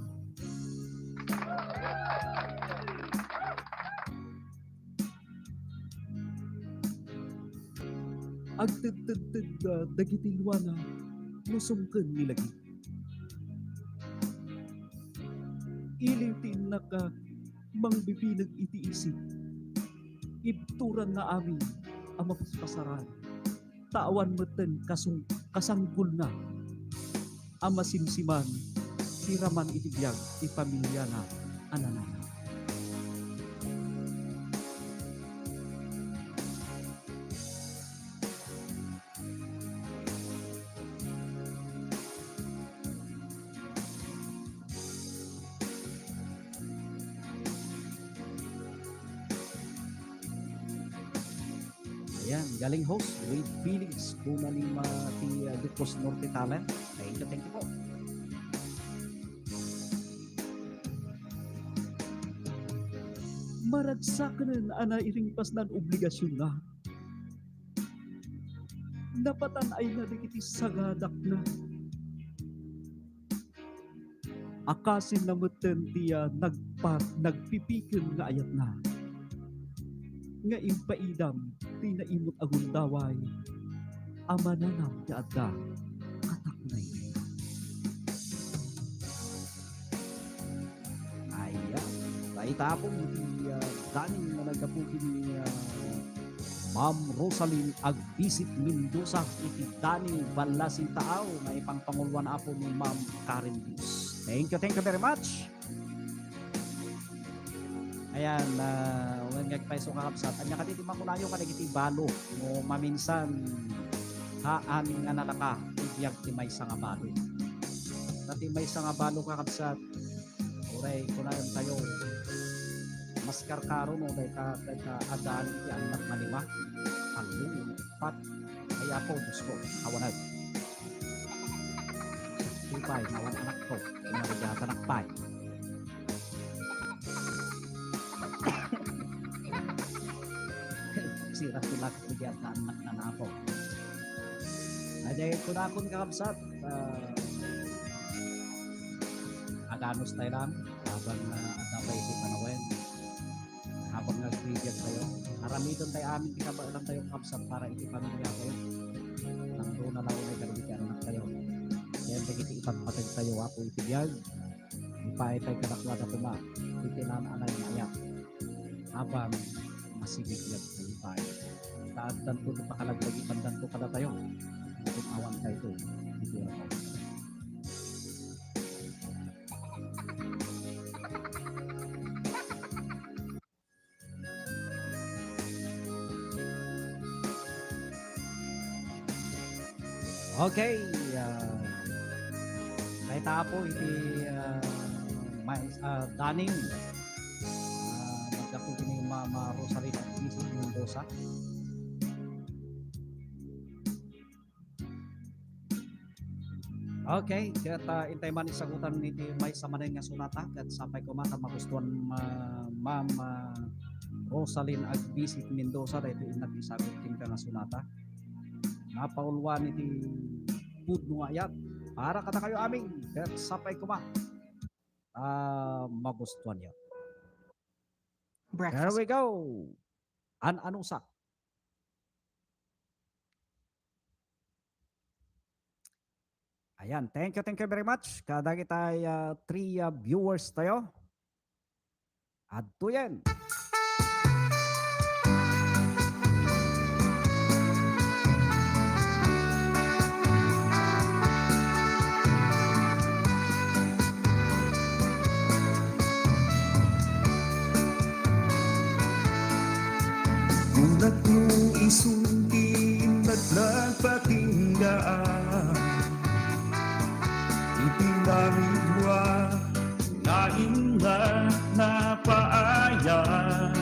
Agtagtagtag dagitilwa na nusungken nilagi. Ilintin na ka mangbibinag iti isip. Ibturan na amin ang mapaspasaran. Tawan meten kasanggol na. Ang masimsiman, siraman iti biyag, ipamilya na ananana. Ayan, galing host with feelings kung nalima ti Dukos Norte Talent. Thank you po. maragsakan ana iringpas nan obligasyon na. Napatan ay nadigiti sagadak na. Akasin na meten tiya nagpipikil nga ayat na. Nga impaidam tinaimot agundaway amananam ti adda kataknay. Ayan, kaita po iti daning na nagkapukin ni Ma'am Rosaline Agbisit Mendoza iti daning balasin taaw na ipangpanguluan apo ni Ma'am Karen Dios. Thank you very much. Ayan, when nagpaiso kakapsat, anya ka diti makunayo ka nagiti balo mo maminsan haan nga nalaka ibiyag ti may nga balo. Dati may nga balo kakapsat, uray kunayon tayo mas karkaro no dahil ka adaan ti anak malima alung pat ay ako gusto kawanag ipay nawan anak ko marigata nakpay sira sila kapigyan na anak na napo ay kunakon kakabsat aganos tayo lang habang adabay ito panawen habang nag-video tayo, aramiton tayo amin kinabalan tayo kapsat para iti pamilya tayo. Nang doon na lang ay karibigyan anak tayo. Kaya nagiti ipagpatag tayo ako itibiyag. Ipay tayo kanakwada kuma. Itinananay na ayak. Habang masigiglag tayo ipay. Taatan ko ito pakalaglag ipandan ko kada tayo. Ito awan tayo ito. Ito yung ako. Okay, kahit po iti daning magkakutin ni Mama Rosaline Agbisit Mendoza. Okay, kaya intay man isagutan niti may samanay nga sunata kat sampai kumata magustuhan Mama Rosaline Agbisit Mendoza dahil nag-isagot king nga sunata. Napaulwan iti food no ayat para kata kayo aming kat sapay kuma magustuhan niyo. There we go. Anusa. Ayan, thank you very much. Kada kita 3 viewers tayo. Adto yan. Ulat mo isuntin at nagpatinggaan Ipinamidwa lain na napaayan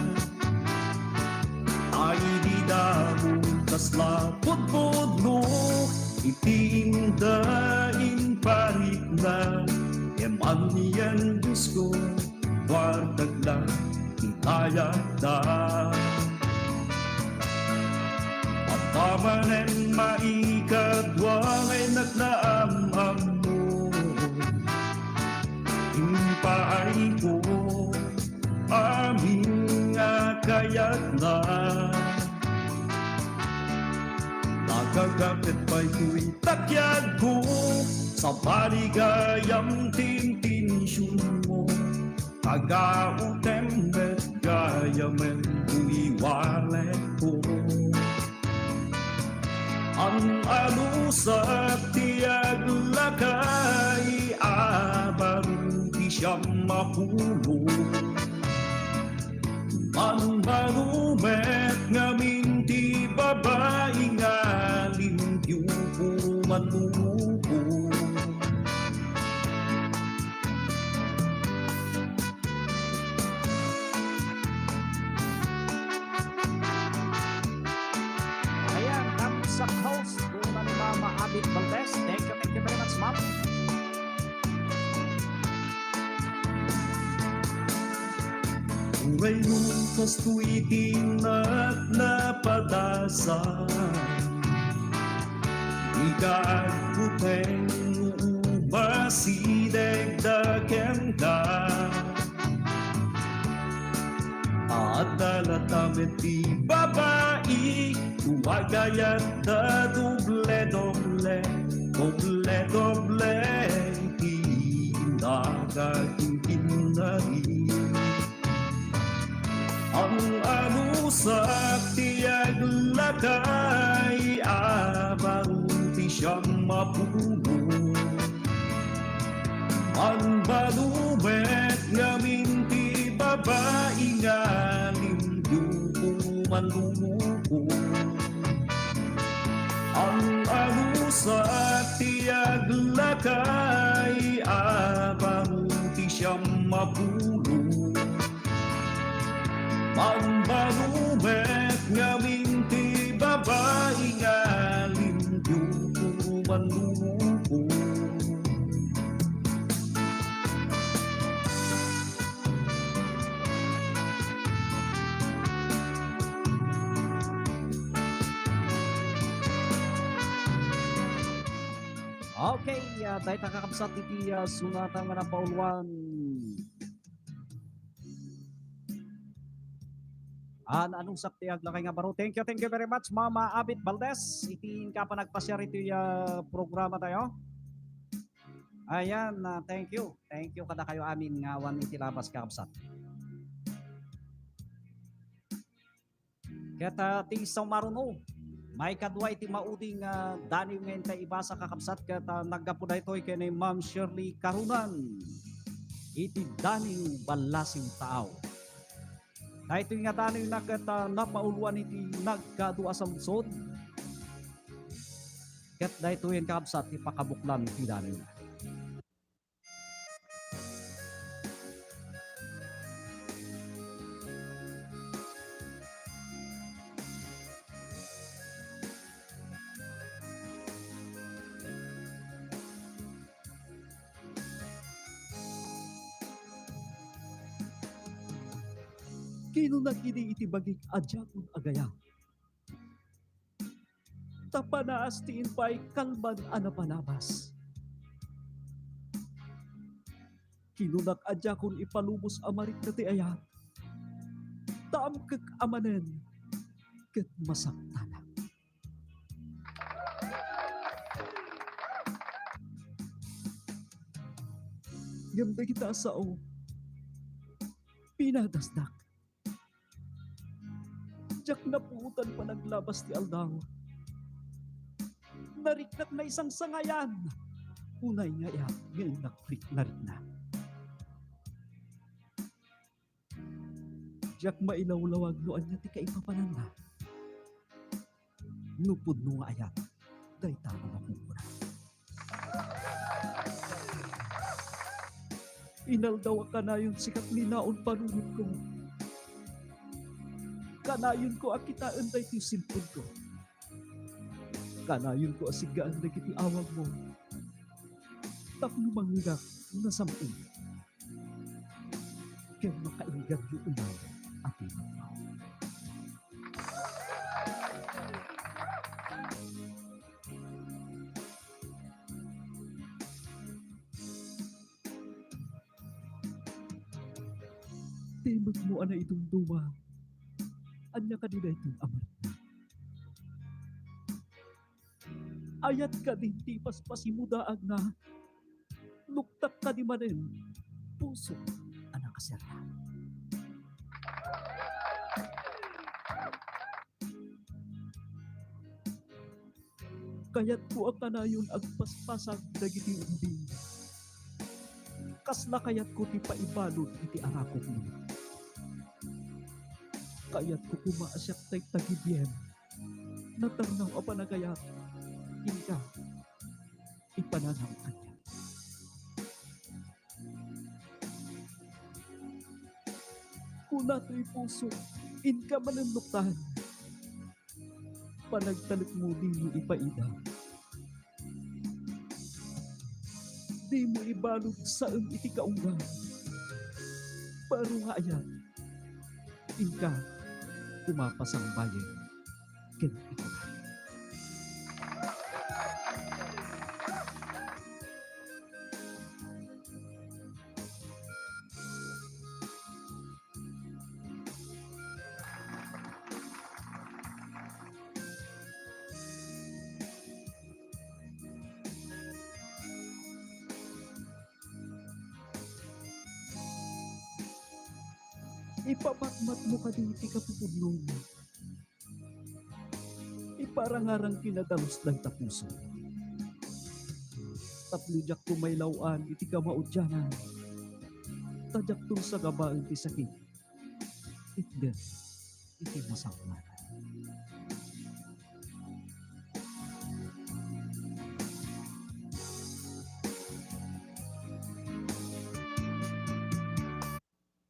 Ay di damong kaslapod-podlo Itindain parit na Eman niyan Diyos ko Wartag lang itayag na Pamanen maikadwa ay naglaamang mo Impaay ko aming kayat na Nagagapit pa'y ko'y takyag ko Sa paligayang tintinsyon mo Tagautem bet gayamen uiwalet ko Ang alusat tiyag lakay abang di siyang mapulo Ang manumet ngamin ti babae nga limpyo puro manupo Sa host doon ni Mama Abit Valdez. Thank you very much, Ma'am. Uray mo kas tuiting napadasa Ikag puteng ubasideg daken ka At dalatamet di babae Tuwagayat da doble-doble Doble-doble Hinagaging ang alusak tiyag lakay abang ti siyang mapuno ang balubet ngamin ti babae nga limpyo manlumuko ang alusak tiyag lakay abang ti siyang mapuno Pagbalubet ngamin ti babae nga limpyo manlumuko Okay, dahil nakakabsat iti sunatan nga na pauluan. Anong sakti aglakay nga baro. Thank you very much Mama Abit Valdez. Itin ka pa nagpasyar iti programa tayo. Ayan, thank you. Thank you kada kayo amin nga wan iti labas kakabsat. Kata ti isang maruno. May kadwa iti mauding dani ngayon tayo ibasa kakabsat kata naggapuda ito kay ni Ma'am Shirley Karunan. Iti daning balasing tao. Na ito nga dani napauluan iti nagkadua sa munsod. Kat da ito yung kakabsat ipakabuklan iti dani na. Kino nagkini iti baging adyagon agaya. Tapanaas tiin pa'y kalban anapanabas. Kino nag-adyagon ipalubos amarik na ti ayat. Taam kag amanen ket masaktana. Ganda kita sao pinadasdak. Jak na puutan pa naglabas ti aldaw. Nariknak na isang sangayan. Unay nga ya, ngayon nakrik na. Jak mailawlawag noan niya ti kaipapanan na. Nupod no nga ayat, day tama na kumuna. Inaldaw ka na yung sikat linaon panunod ko. Kanayon ko akitaan da iti silpon ko. Kanayon ko asigaan da iti awag mo. Tapno manggak na samping. Kaya makainggad yung unay at ibang mo. Timag mo ana itong duma. Anya ka nila itong amarit na. Ayat ka din ti paspasimudaag na luktak ka di manen puso anak kasera. Kayat ko ang kanayon agpaspasag dagiti umbing. Kasla kayat ko ti paibalod iti arakot mo. Kayat ko kumaasyak tay tagibyen. Natarnaw a panagayat. Hindi ka. Ipananaw kanya. Kung nato'y puso, in ka mananuktahan. Panagtalik mo din mo ipaida. Di mo ibalog saan iti kaunggan. Pero nga ayan, inka umapasang bayan ken iko. Ipamatmat mo ka din iti kapupudlong. Iparangarang kinadalos lang tapuso. Taplujak kumaylauan iti kamaudyanan. Tadyak tong sa gabaan ti sakit. Itden iti masaklan.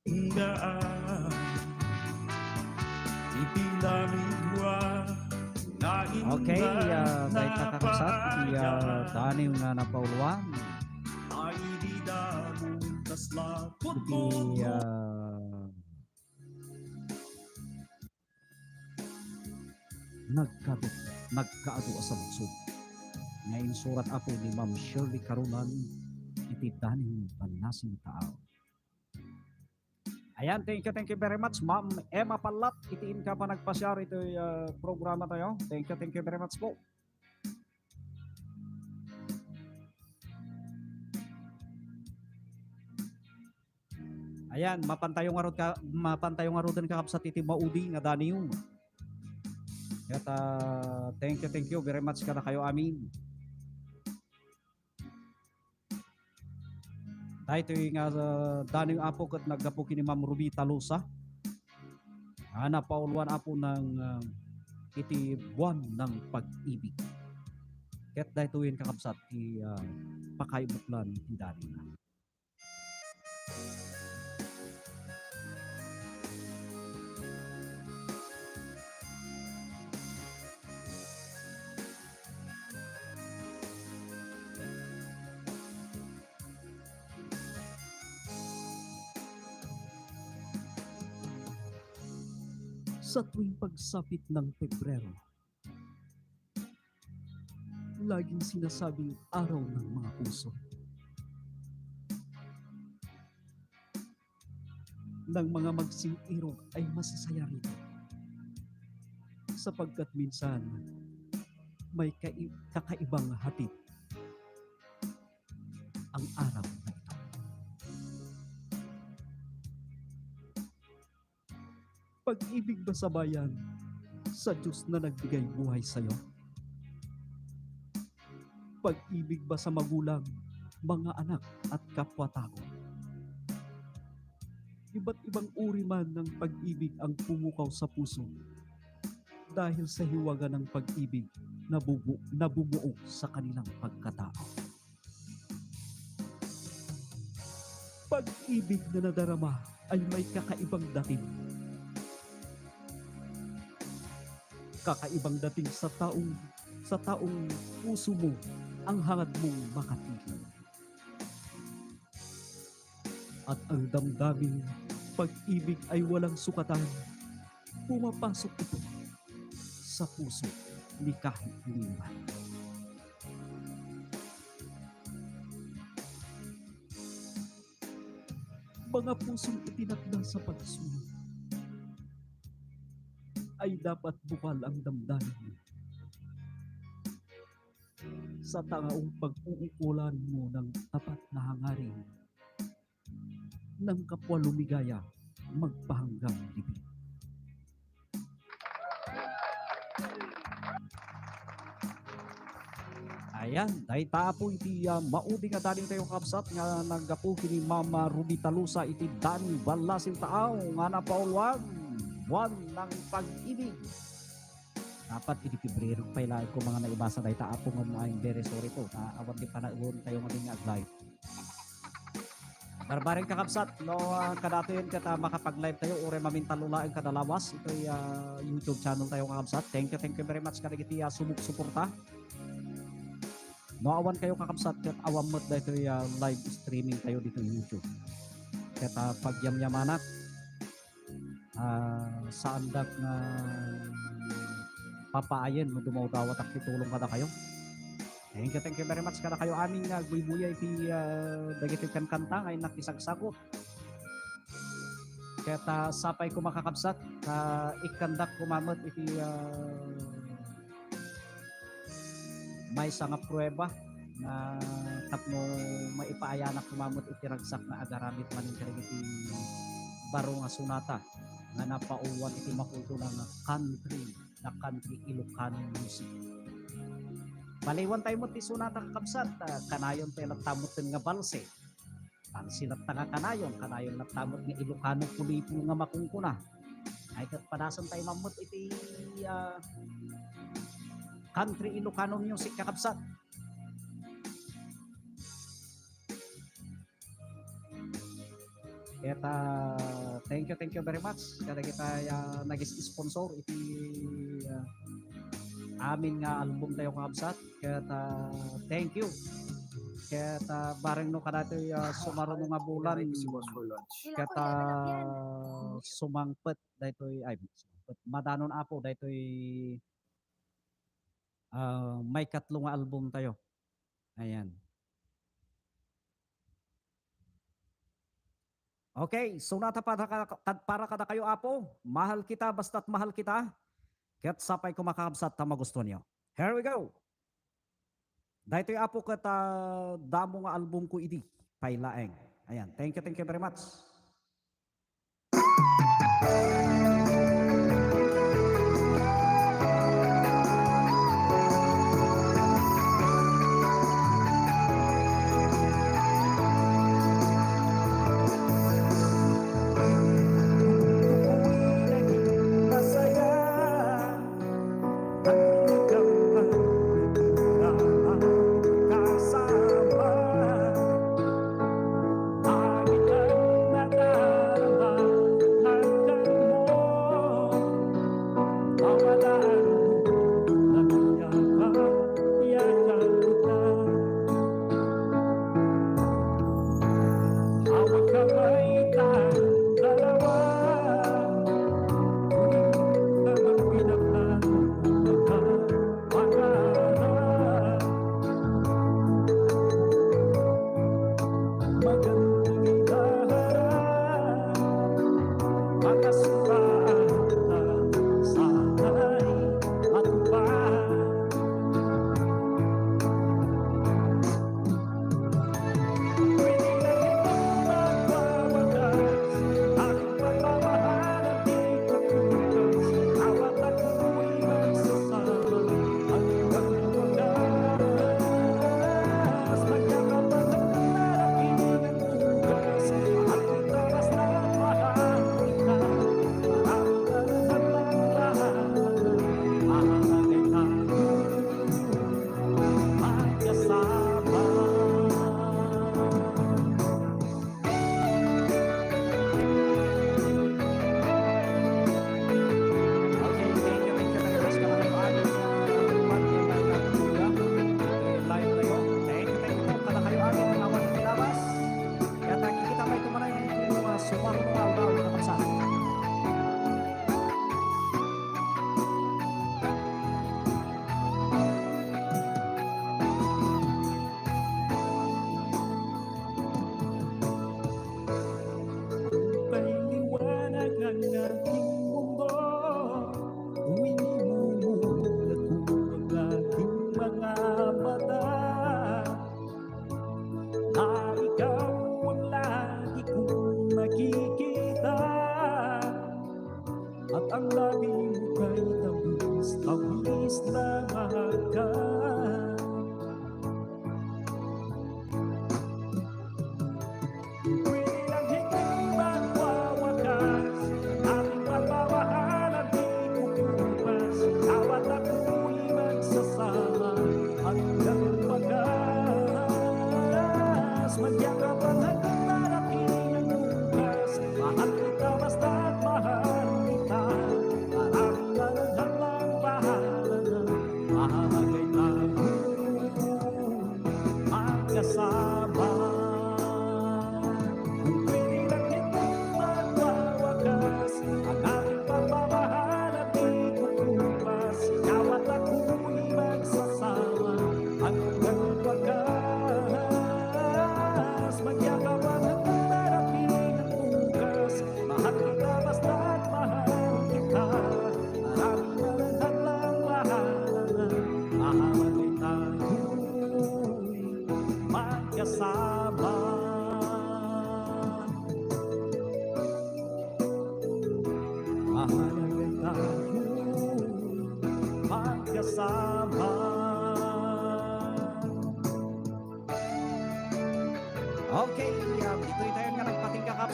Ingaan ipinamigwa na Okay, dahil kakakasat, tanim nga napauluan. ay di damong kaslapot Iti mo nagkaado sa buksod. Ngayon surat apo ni Ma'am Shirley Carunan, iti daning panasing tao. Ayan, thank you very much, Ma'am Emma Palat. Itiin ka pa nagpasyar ito programa tayo. Thank you very much po. Ayan, mapantayong arudan ka kapsat iti maudi nga daniyo. At thank you very much ka na kayo amin. Dahil ito yung daning apo kat naggapo kini Ma'am Ruby Talusa. Napauluan apo ng iti buwan ng pag-ibig. Ket dahil ito yung kakabsat ti pakaibutlan ti daning. Sa tuwing pagsapit ng Pebrero, laging sinasabing araw ng mga puso. Nang mga magsing-irog ay masasaya rito. Sapagkat minsan, may kakaibang hatid ang araw na ito. Pag-ibig ba sa bayan sa Diyos na nagbigay buhay sa iyo? Pag-ibig ba sa magulang, mga anak at kapwa-tao? Iba't ibang uri man ng pag-ibig ang pumukaw sa puso dahil sa hiwaga ng pag-ibig na bumuo sa kanilang pagkatao. Pag-ibig na nadarama ay may kakaibang dating. Kakaibang dating sa taong puso mo ang hangad mong makatigil. At ang damdaming pag-ibig ay walang sukatan, pumapasok ito sa puso ni kahit liman. Mga pusong itinakda sa pagsunod ay dapat bukal ang damdamin sa tangaong pag-uukulan mo ng tapat na hangarin ng kapwa lumigaya magpahanggang libing. Ayan, dahil tapo iti maudi nga daling tayo kapsat nga naggapo kini Mama Ruby Talusa iti dani balasin tao nga napaulwag buwan ng pag-ibig. Dapat iti Pebrero pa ilaan ko mga naibasa dahil taapo nga mga I'm very sorry po. Awan di pa naun tayo nga din nga live. Barbaring kakabsat, no, kadato yun kata makapag-live tayo ure mamintalulaan kadalawas. Ito'y YouTube channel tayo kakabsat. Thank you very much kanagiti suporta. No, awan kayo kakabsat kat awan mo't dahil ito'y live streaming tayo dito YouTube. Kata pagyamyamanat, sa andak nga papaayan mo dumawdawat at titulong kada kayo. Thank you very much kada kayo aming nagbuybuya iti dagiti kan kanta ngay nakisagsagot. Kaya sapay ko makakabsat ikandak kumamot iti may nga prueba na tapno maipaayanak kumamot iti ragsak na agaramit manin iti baro nga sunata nga napauwan iti makulto ng country Ilocano music. Baliwan tayo mo ti sunata kakabsat kanayon tayo nagtamotin nga balse. Pansilat nga kanayon nagtamot nga Ilocano pulipo nga makungkuna. Ay kat padasan tayo mamot iti country Ilocano music kakabsat. Eta thank you very much kada kita nag-sponsor iti amin nga album tayo kakabsat. Kaya thank you. Kaya bareng no kada sumaro no nga bulan. Kaya sumangpet daytoy madanon apo daytoy may katlo nga album tayo. Ayan. Okay, sunata para kada kayo apo, mahal kita basta't mahal kita. Kaya't sapay ko makakabsat tama gusto niyo. Here we go. Dahito yung apo kat damo nga album ko idi, pailaeng. Ayan, thank you very much. Mahal kita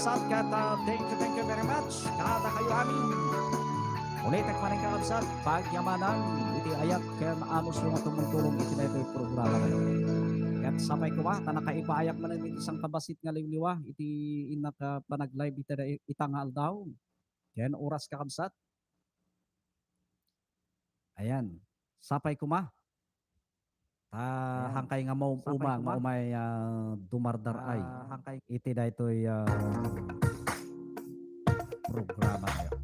kakabsat kat thank you very much. Kada kayo amin. Ulit ang maning kakabsat, pagyamanan, iti ayat kaya anos yung tumulong iti na ito yung programa na yun. Kat sapay ko ba, tanakaipaayap man iti isang kabasit nga liwliwa, iti inaka panag-live iti na itangal daw. Kaya oras kakabsat. Ayan, sapay ko ma. Hangkay nga mo umang, maumay dumardar ay. Iti na ito yung programa na yun.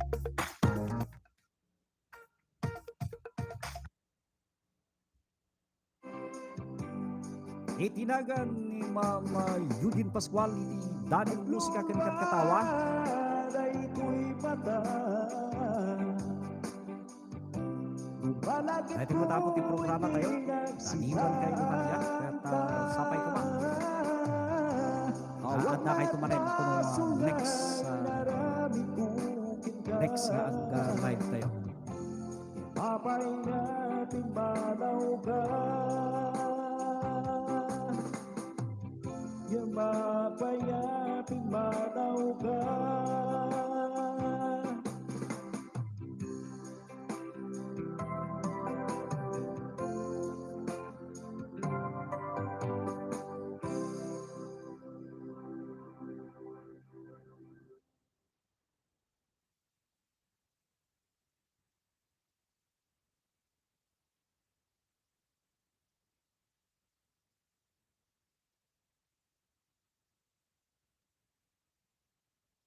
Itinagan ni Mama Yudin Pascual iti Daniel Musika kanikat katawa. Ay ito matapot yung programa tayo. Naniwan kayo naman yan. At sapay ko ba? Ada kayo tumanin ito next nga ang live tayo.